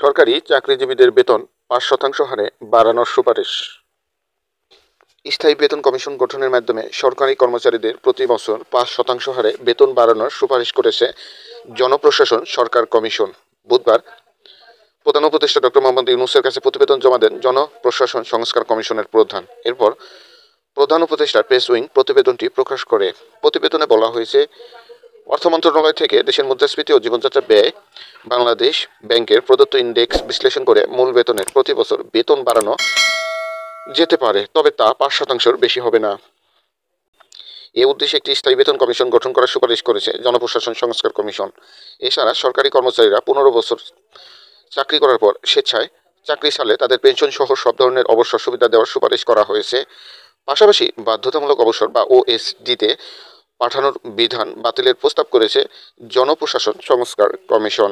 সরকারি চাকরিজীবীদের বেতন ৫% হারে বাড়ানোর সুপারিশ। স্থায়ী বেতন কমিশন গঠনের মাধ্যমে সরকারি কর্মচারীদের প্রতি বছর ৫% হারে বেতন বাড়ানোর সুপারিশ করেছে জনপ্রশাসন সরকার কমিশন। বুধবার প্রধান উপদেষ্টা ডক্টর মোহাম্মদ ইউনূসের কাছে প্রতিবেদন জমা দেন জনপ্রশাসন সংস্কার কমিশনের প্রধান। এরপর প্রধান উপদেষ্টার প্রেস উইং প্রতিবেদনটি প্রকাশ করে। প্রতিবেদনে বলা হয়েছে, অর্থ মন্ত্রণালয় থেকে দেশের মুদ্রাস্ফীতি ও জীবনযাত্রা ব্যয় বাংলাদেশ ব্যাংকের প্রদত্ত ইন্ডেক্স বিশ্লেষণ করে মূল বেতনের প্রতি বছর বেতন বাড়ানো যেতে পারে, তবে তা ৫%-র বেশি হবে না। এ উদ্দেশ্যে একটি স্থায়ী বেতন কমিশন গঠন করার সুপারিশ করেছে জনপ্রশাসন সংস্কার কমিশন। এছাড়া সরকারি কর্মচারীরা ১৫ বছর চাকরি করার পর স্বেচ্ছায় চাকরি ছাড়লে তাদের পেনশন সহ সব ধরনের অবসর সুবিধা দেওয়ার সুপারিশ করা হয়েছে। পাশাপাশি বাধ্যতামূলক অবসর বা ওএসডিতে পাঠানোর বিধান বাতিলের প্রস্তাব করেছে জনপ্রশাসন সংস্কার কমিশন।